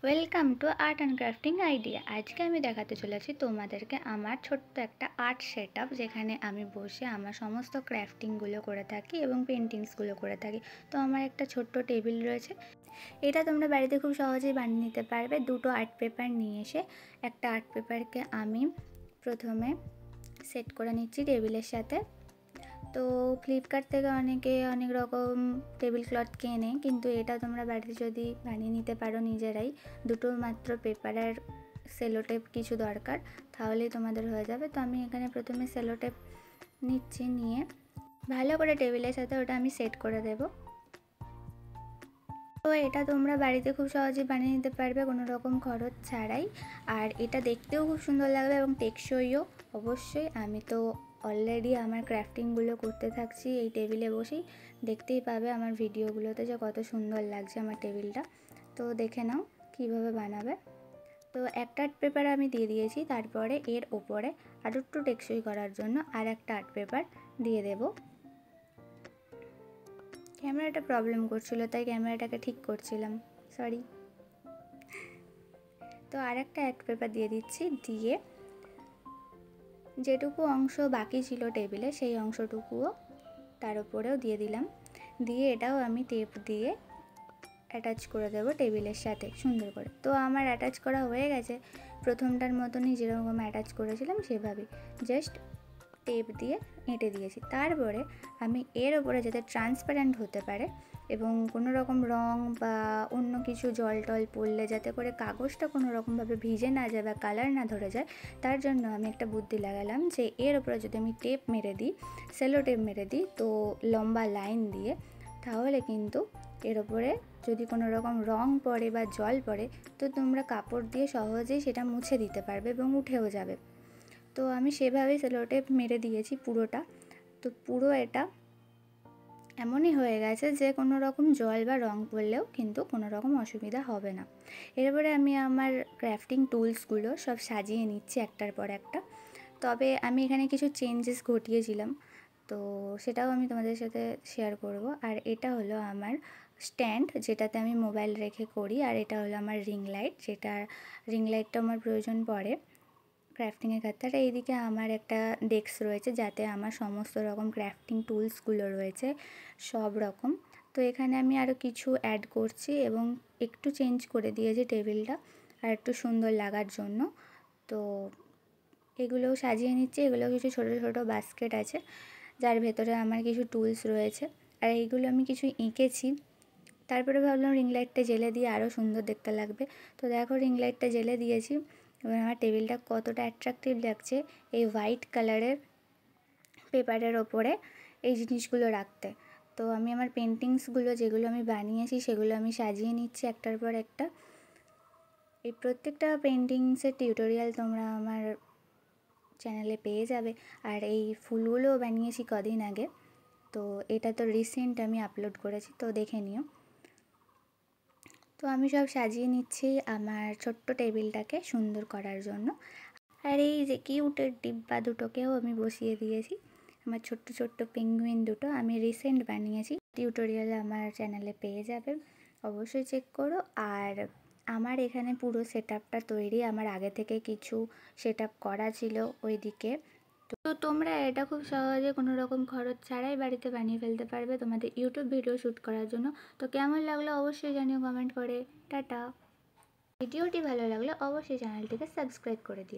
Welcome to art and crafting idea. আজকে আমি দেখাতে চলেছি তোমাদেরকে আমার ছোট্ট একটা আর্ট সেট আপ, যেখানে আমি বসে আমার সমস্ত ক্রাফটিংগুলো করে থাকি এবং পেন্টিংসগুলো করে থাকি। তো আমার একটা ছোট্ট টেবিল রয়েছে, এটা তোমরা বাড়িতে খুব সহজেই বানিয়ে নিতে পারবে। দুটো আর্ট পেপার নিয়ে এসে একটা আর্ট পেপারকে আমি প্রথমে সেট করে নিচ্ছি টেবিলের সাথে। তো ফ্লিপকার্ট থেকে অনেকে অনেক রকম টেবিল ক্লথ কেনে, কিন্তু এটা তোমরা বাড়িতে যদি বানিয়ে নিতে পারো নিজেরাই, দুটো মাত্র পেপার আর সেলোটেপ কিছু দরকার, তাহলেই তোমাদের হয়ে যাবে। তো আমি এখানে প্রথমে সেলোটেপ নিচ্ছি, নিয়ে ভালো করে টেবিলের সাথে ওটা আমি সেট করে দেব। তো এটা তোমরা বাড়িতে খুব সহজেই বানিয়ে নিতে পারবে কোনো রকম খরচ ছাড়াই, আর এটা দেখতেও খুব সুন্দর লাগবে এবং টেকসইও অবশ্যই। আমি তো অলরেডি আমার ক্রাফটিংগুলো করতে থাকছি এই টেবিলে বসেই, দেখতেই পাবে আমার ভিডিওগুলোতে যে কত সুন্দর লাগছে আমার টেবিলটা। তো দেখে নাও কিভাবে বানাবে। তো একটা আর্ট পেপার আমি দিয়ে দিয়েছি, তারপরে এর ওপরে আর একটু টেকসই করার জন্য আর একটা আর্ট পেপার দিয়ে দেবো। ক্যামেরাটা প্রবলেম করছিল, তাই ক্যামেরাটাকে ঠিক করছিলাম, সরি। তো আর একটা আর্ট পেপার দিয়ে দিচ্ছি, দিয়ে যেটুকু অংশ বাকি ছিল টেবিলে সেই অংশটুকুও তার উপরেও দিয়ে দিলাম, দিয়ে এটাও আমি টেপ দিয়ে অ্যাটাচ করে দেবো টেবিলের সাথে সুন্দর করে। তো আমার অ্যাটাচ করা হয়ে গেছে, প্রথমটার মতনই যেরকম অ্যাটাচ করেছিলাম সেভাবেই, জাস্ট টেপ দিয়ে এঁটে দিয়েছি। তারপরে আমি এর ওপরে যাতে ট্রান্সপারেন্ট হতে পারে এবং কোনো রকম রং বা অন্য কিছু জল টল পড়লে যাতে করে কাগজটা কোনো রকমভাবে ভিজে না যায় বা কালার না ধরে যায়, তার জন্য আমি একটা বুদ্ধি লাগালাম যে এর ওপরে যদি আমি টেপ মেরে দিই, সেলো টেপ মেরে দিই, তো লম্বা লাইন দিয়ে, তাহলে কিন্তু এর ওপরে যদি কোনো রকম রং পড়ে বা জল পড়ে, তো তোমরা কাপড় দিয়ে সহজেই সেটা মুছে দিতে পারবে এবং উঠেও যাবে। তো আমি সেভাবেই সেলোটেপ মেরে দিয়েছি পুরোটা। তো পুরো এটা এমনই হয়ে গেছে যে কোনো রকম জল বা রং পড়লেও কিন্তু কোনো রকম অসুবিধা হবে না। এরপরে আমি আমার ক্রাফটিং টুলসগুলো সব সাজিয়ে নিচ্ছি একটার পর একটা। তবে আমি এখানে কিছু চেঞ্জেস ঘটিয়েছিলাম, তো সেটাও আমি তোমাদের সাথে শেয়ার করব। আর এটা হলো আমার স্ট্যান্ড, যেটাতে আমি মোবাইল রেখে করি, আর এটা হলো আমার রিং লাইট, যেটা রিং লাইটটা আমার প্রয়োজন পড়ে ক্রাফটিংয়ের ক্ষেত্রে। আর এইদিকে আমার একটা ডেস্ক রয়েছে, যাতে আমার সমস্ত রকম ক্রাফটিং টুলসগুলো রয়েছে সব রকম। তো এখানে আমি আরও কিছু অ্যাড করছি এবং একটু চেঞ্জ করে দিয়েছি টেবিলটা আর একটু সুন্দর লাগার জন্য। তো এগুলোও সাজিয়ে নিচ্ছি। এগুলো কিছু ছোটো ছোটো বাস্কেট আছে, যার ভেতরে আমার কিছু টুলস রয়েছে, আর এইগুলো আমি কিছু এঁকেছি। তারপরে ভাবলাম রিং লাইটটা জ্বেলে দিয়ে আরও সুন্দর দেখতে লাগবে। তো দেখো রিং লাইটটা জ্বেলে দিয়েছি, এবার আমার টেবিলটা কতটা অ্যাট্রাকটিভ লাগছে এই হোয়াইট কালারের পেপারের ওপরে এই জিনিসগুলো রাখতে। তো আমি আমার পেন্টিংসগুলো যেগুলো আমি বানিয়েছি সেগুলো আমি সাজিয়ে নিচ্ছি একটার পর একটা। এই প্রত্যেকটা পেন্টিংসের টিউটোরিয়াল তোমরা আমার চ্যানেলে পেয়ে যাবে। আর এই ফুলগুলোও বানিয়েছি কদিন আগে, তো এটা তো রিসেন্ট আমি আপলোড করেছি, তো দেখে নিও। তো আমি সব সাজিয়ে নিচ্ছি আমার ছোট্ট টেবিলটাকে সুন্দর করার জন্য। আর এই যে কিউটের ডিব্বা দুটোকেও আমি বসিয়ে দিয়েছি, আমার ছোট্ট ছোট্ট পেঙ্গুইন দুটো আমি রিসেন্ট বানিয়েছি। টিউটোরিয়াল আমার চ্যানেলে পেয়ে যাবে, অবশ্যই চেক করো। আর আমার এখানে পুরো সেট আপটা তৈরি, আমার আগে থেকে কিছু সেট আপ করা ছিল ওইদিকে। তো তোমরা এটা খুব সহজে কোনো রকম খরচ ছাড়াই বাড়িতে বানিয়ে ফেলতে পারবে তোমাদের ইউটিউব ভিডিও শ্যুট করার জন্য। তো কেমন লাগলো অবশ্যই জানিও কমেন্ট করে। টাটা। ভিডিওটি ভালো লাগলে অবশ্যই চ্যানেলটিকে সাবস্ক্রাইব করে দিও।